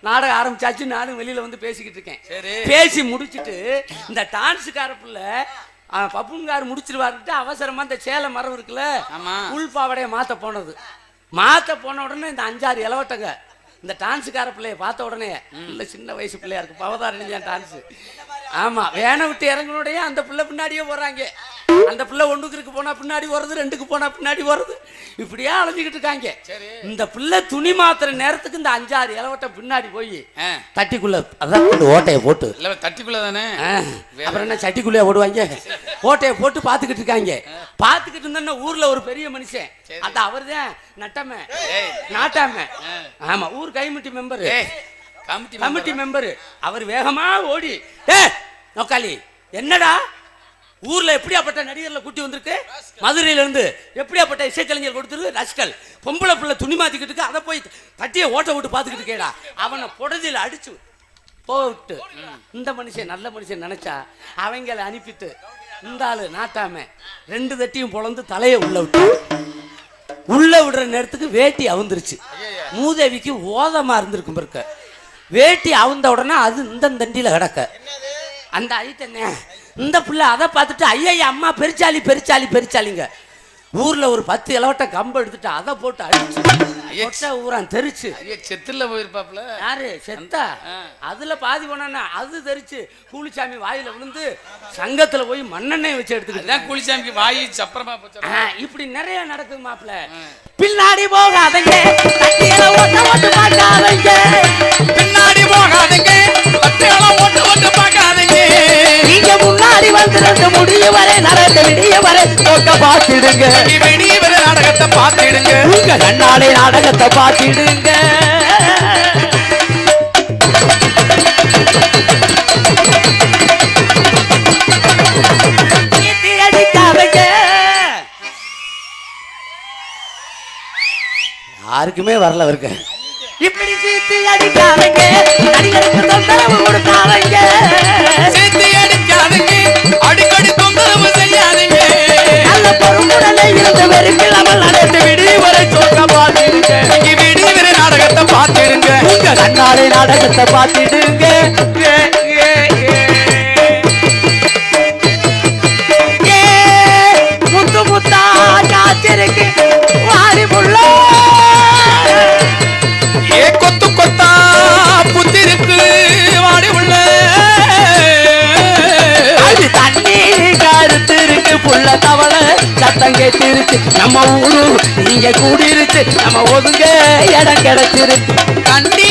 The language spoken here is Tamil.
நாடகம் ஆரம்பிச்சாச்சு. நானும் வெளியில வந்து பேசிக்கிட்டு இருக்கேன். பேசி முடிச்சுட்டு இந்த டான்ஸுக்கார பிள்ளை பப்புன்கார் முடிச்சிருவாருட்டு அவசரமா இந்த சேலை மரம் இருக்குல்ல, உள் பாவடைய மாத்த போன உடனே இந்த 5-6 இளவட்டங்க இந்த டான்ஸுக்கார பிள்ளைய பார்த்த உடனே இல்ல சின்ன வயசு பிள்ளையா இருக்கு, பவதாரணி டான்ஸ். ஆமா, வேனை விட்டு இறங்கினோடைய அந்த பிள்ளை பின்னாடியே போறாங்க. அந்த பிள்ளை 1க்கு போனா பின்னாடி வருது, 2க்கு போனா பின்னாடி வருது, இப்படியே அலைஞ்சிக்கிட்டு இருக்காங்க. இந்த பிள்ளை துணி மாத்திர நேரத்துக்கு இந்த 5-6 இளவட்ட பின்னாடி போய் தட்டிக்குள்ள அதான் ஓட்டையை போட்டு தட்டிக்குள்ள தானே, அப்புறம் என்ன சட்டிக்குள்ளே ஓடுவாங்க, ஓட்டையை போட்டு பாத்துக்கிட்டு இருக்காங்க. பாத்துக்கிட்டு இருந்தா ஊர்ல ஒரு பெரிய மனுஷன், அது அவர்தான் நாட்டாம, ஆமா ஊர் கமிட்டி மெம்பர். அவர் வேகமா ஓடி, நோக்காளி என்னடா ஊர்ல எப்படியாப்பட்ட நடிகர்ல கூட்டி வந்திருக்கு, மதுரையில இருந்து எப்படியாப்பட்ட இசைக்கலைஞர் கொடுத்துருக்கு, ரசிகல் பொம்பளை பிள்ளை துணி மாத்திக்கிட்டு அதை போய் தட்டிய ஓட்ட விட்டு பாத்துக்கிட்டு கேடா, அவனை புடதில அடிச்சு போட்டு இந்த மனுஷன் நல்ல மனுஷன் நினைச்சா அவங்களை அனுப்பிட்டு இந்த ஆளு நாட்டாம 2 தட்டியும் பொழந்து தலையை உள்ள விடுற நேரத்துக்கு வேட்டி அவுந்துருச்சு. மூதேவிக்கு ஓதமா இருந்திருக்கும் இருக்க, வேட்டி அவுந்த உடனே அது இந்த தண்டியில கிடக்க. அந்த ஐத்தண்ணே இந்த பிள்ளை அதை பார்த்துட்டு ஐயா அம்மா பெருச்சாலிங்க ஊர்ல ஒரு 10 இளவட்ட கம்பு எடுத்துட்டு அதை போட்டு அடிச்சு ஊரான் தெரிச்சு. செத்துல போயிருப்பாப்ல, யாரு செத்தா அதுல பாதி போனா அது தெரிச்சு கூலிச்சாமி வாயில விழுந்து சங்கத்துல போய் மண்ணெண்ணெய் வச்சு எடுத்துக்கிட்டு கூலிச்சாமிக்கு வாயி சப்பரமா போச்சு. இப்படி நிறைய நடக்குது மாப்பிள்ள. பின்னாடி போகாதங்க, பின்னாடி போகாதங்க, நீங்க முன்னாடி வந்து 2 முடிய வரை நடந்து விடிய வரை பார்த்திடுங்க, வெளியே வர நாடகத்தை பார்த்திடுங்க, உங்க கண்ணாடி நாடகத்தை பார்த்திடுங்க. யாருக்குமே வரல இருக்க, இப்படி சீத்தி அடிக்காதங்க, நடிகருக்கு தொந்தரவு கொடுக்காதங்க, சீத்தி அடிக்காதங்க, அடிக்கடி தொந்தரவு செய்யாதீங்க, நல்ல பொறுப்புடனே இருந்து வெறுப்பில்லாமல் நடந்து விடிய வரை பார்த்திடுங்க, வெளியே வர நாடகத்தை பார்த்திடுங்க, உங்க கண்ணாடி நாடகத்தை பார்த்திடுங்க. முத்து முத்தா காத்திருக்கு வாடி புள்ள, கொத்து கொத்தா புத்திருக்கு வாடி உள்ள, அது தண்ணி கருத்து இருக்கு புள்ள தவளை சத்தம் கேட்டிருக்கு, நம்ம ஊரு நீங்க கூடிருச்சு, நம்ம ஒதுங்க இடம் கிடைச்சிருக்கு. தண்ணி